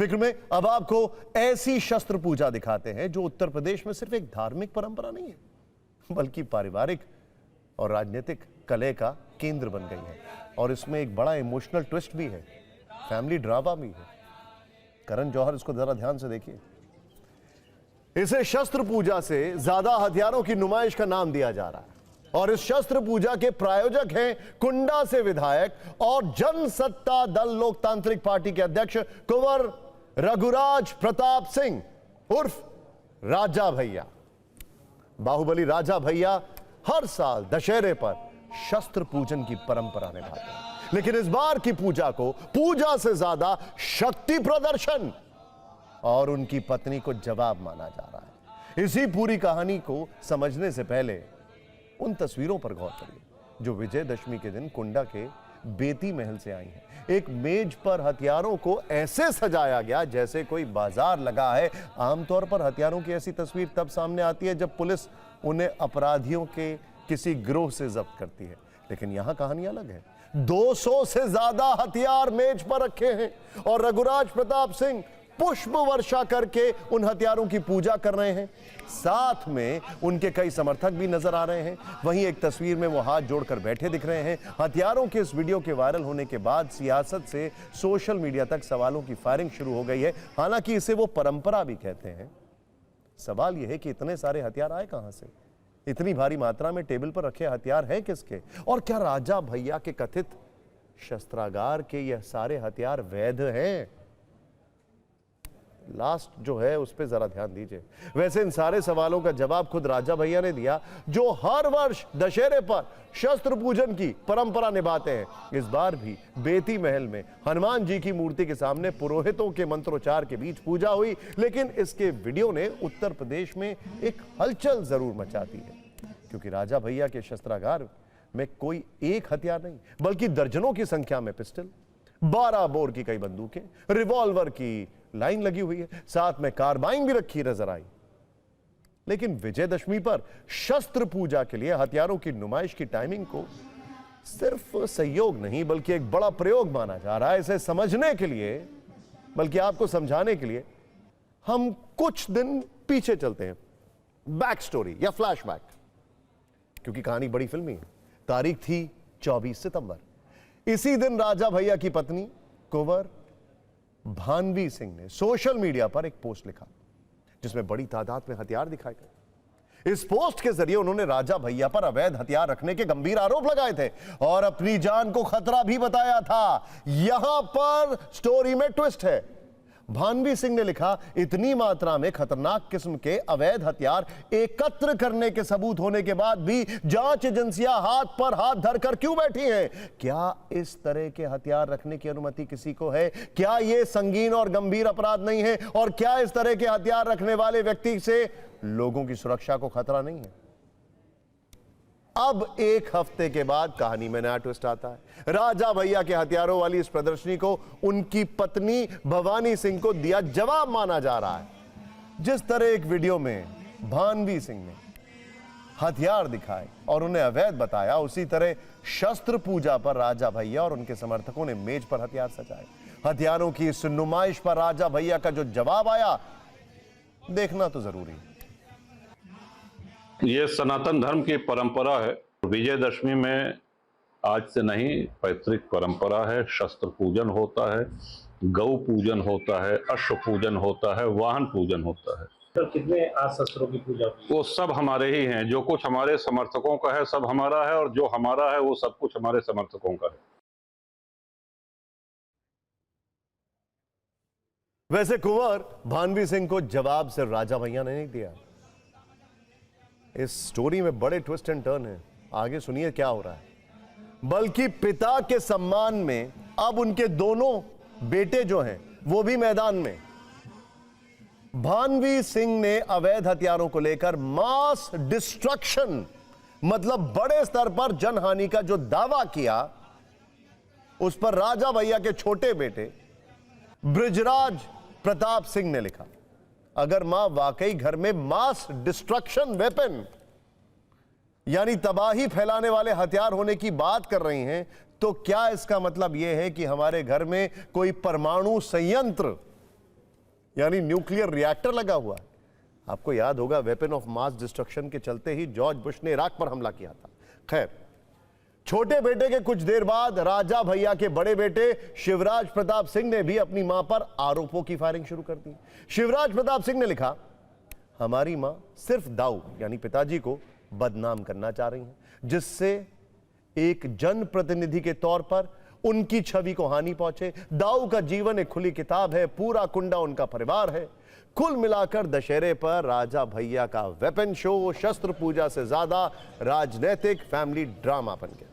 फिक्र में अब आपको ऐसी शस्त्र पूजा दिखाते हैं जो उत्तर प्रदेश में सिर्फ एक धार्मिक परंपरा नहीं है बल्कि पारिवारिक और राजनीतिक कलह का केंद्र बन गई है। और इसमें एक बड़ा इमोशनल ट्विस्ट भी है, फैमिली ड्रामा भी है। करण जौहर, इसको जरा ध्यान से देखिए। इसे शस्त्र पूजा से ज्यादा हथियारों की नुमाइश का नाम दिया जा रहा है और इस शस्त्र पूजा के प्रायोजक हैं कुंडा से विधायक और जनसत्ता दल लोकतांत्रिक पार्टी के अध्यक्ष कुंवर रघुराज प्रताप सिंह उर्फ राजा भैया। बाहुबली राजा भैया हर साल दशहरे पर शस्त्र पूजन की परंपरा निभाते हैं, लेकिन इस बार की पूजा को पूजा से ज्यादा शक्ति प्रदर्शन और उनकी पत्नी को जवाब माना जा रहा है। इसी पूरी कहानी को समझने से पहले उन तस्वीरों पर गौर करिए जो विजयदशमी के दिन कुंडा के बेती महल से आई हैं। एक मेज पर हथियारों को ऐसे सजाया गया जैसे कोई बाजार लगा है। आमतौर पर हथियारों की ऐसी तस्वीर तब सामने आती है जब पुलिस उन्हें अपराधियों के किसी गिरोह से जब्त करती है, लेकिन यहां कहानी अलग है। 200 से ज्यादा हथियार मेज पर रखे हैं और रघुराज प्रताप सिंह पुष्प वर्षा करके उन हथियारों की पूजा कर रहे हैं। साथ में उनके कई समर्थक भी नजर आ रहे हैं। वहीं एक तस्वीर में वो हाथ जोड़कर बैठे दिख रहे हैं। हथियारों के इस वीडियो के वायरल होने के बाद सियासत से सोशल मीडिया तक सवालों की फायरिंग शुरू हो गई है। हालांकि इसे वो परंपरा भी कहते हैं। सवाल यह है कि इतने सारे हथियार आए कहां से? इतनी भारी मात्रा में टेबल पर रखे हथियार हैं किसके? और क्या राजा भैया के कथित शस्त्रागार के यह सारे हथियार वैध हैं? लास्ट जो है उस पर जरा ध्यान दीजिए। वैसे इन सारे सवालों का जवाब खुद राजा भैया ने दिया जो हर वर्ष दशहरे पर शस्त्र पूजन की परंपरा निभाते हैं। इस बार भी बेती महल में हनुमान जी की मूर्ति के सामने पुरोहितों के मंत्रोच्चार के बीच पूजा हुई, लेकिन इसके वीडियो ने उत्तर प्रदेश में एक हलचल जरूर मचा दी है, क्योंकि राजा भैया के शस्त्रागार में कोई एक हथियार नहीं बल्कि दर्जनों की संख्या में पिस्टल, 12 बोर की कई बंदूकें, रिवॉल्वर की लाइन लगी हुई है, साथ में कार्बाइन भी रखी नजर आई। लेकिन विजयदशमी पर शस्त्र पूजा के लिए हथियारों की नुमाइश की टाइमिंग को सिर्फ सहयोग नहीं बल्कि एक बड़ा प्रयोग माना जा रहा है। इसे समझने के लिए, बल्कि आपको समझाने के लिए, हम कुछ दिन पीछे चलते हैं, बैक स्टोरी या फ्लैशबैक, क्योंकि कहानी बड़ी फिल्मी है। तारीख थी 24 सितंबर। इसी दिन राजा भैया की पत्नी कुंवर भानवी सिंह ने सोशल मीडिया पर एक पोस्ट लिखा जिसमें बड़ी तादाद में हथियार दिखाए गए। इस पोस्ट के जरिए उन्होंने राजा भैया पर अवैध हथियार रखने के गंभीर आरोप लगाए थे और अपनी जान को खतरा भी बताया था। यहां पर स्टोरी में ट्विस्ट है। भानवी सिंह ने लिखा, इतनी मात्रा में खतरनाक किस्म के अवैध हथियार एकत्र करने के सबूत होने के बाद भी जांच एजेंसियां हाथ पर हाथ धरकर क्यों बैठी हैं? क्या इस तरह के हथियार रखने की अनुमति किसी को है? क्या यह संगीन और गंभीर अपराध नहीं है? और क्या इस तरह के हथियार रखने वाले व्यक्ति से लोगों की सुरक्षा को खतरा नहीं है? अब एक हफ्ते के बाद कहानी में नया ट्विस्ट आता है। राजा भैया के हथियारों वाली इस प्रदर्शनी को उनकी पत्नी भवानी सिंह को दिया जवाब माना जा रहा है। जिस तरह एक वीडियो में भानवी सिंह ने हथियार दिखाए और उन्हें अवैध बताया, उसी तरह शस्त्र पूजा पर राजा भैया और उनके समर्थकों ने मेज पर हथियार सजाए। हथियारों की इस नुमाइश पर राजा भैया का जो जवाब आया, देखना तो जरूरी है। ये सनातन धर्म की परंपरा है। विजयदशमी में आज से नहीं, पैतृक परंपरा है। शस्त्र पूजन होता है, गौ पूजन होता है, अश्व पूजन होता है, वाहन पूजन होता है। तो कितने शस्त्रों की पूजा हुई? वो सब हमारे ही हैं। जो कुछ हमारे समर्थकों का है सब हमारा है, और जो हमारा है वो सब कुछ हमारे समर्थकों का है। वैसे कुंवर भानवी सिंह को जवाब सिर्फ राजा भैया ने नहीं दिया। इस स्टोरी में बड़े ट्विस्ट एंड टर्न है, आगे सुनिए क्या हो रहा है। बल्कि पिता के सम्मान में अब उनके दोनों बेटे जो हैं वो भी मैदान में। भानवी सिंह ने अवैध हथियारों को लेकर मास डिस्ट्रक्शन, मतलब बड़े स्तर पर जनहानि का जो दावा किया, उस पर राजा भैया के छोटे बेटे बृजराज प्रताप सिंह ने लिखा, अगर मां वाकई घर में मास डिस्ट्रक्शन वेपन यानी तबाही फैलाने वाले हथियार होने की बात कर रही हैं, तो क्या इसका मतलब यह है कि हमारे घर में कोई परमाणु संयंत्र यानी न्यूक्लियर रिएक्टर लगा हुआ है। आपको याद होगा वेपन ऑफ मास डिस्ट्रक्शन के चलते ही जॉर्ज बुश ने इराक पर हमला किया था। खैर, छोटे बेटे के कुछ देर बाद राजा भैया के बड़े बेटे शिवराज प्रताप सिंह ने भी अपनी मां पर आरोपों की फायरिंग शुरू कर दी। शिवराज प्रताप सिंह ने लिखा, हमारी मां सिर्फ दाऊ यानी पिताजी को बदनाम करना चाह रही हैं, जिससे एक जनप्रतिनिधि के तौर पर उनकी छवि को हानि पहुंचे। दाऊ का जीवन एक खुली किताब है, पूरा कुंडा उनका परिवार है। कुल मिलाकर दशहरे पर राजा भैया का वेपन शो शस्त्र पूजा से ज्यादा राजनीतिक फैमिली ड्रामा बन गया।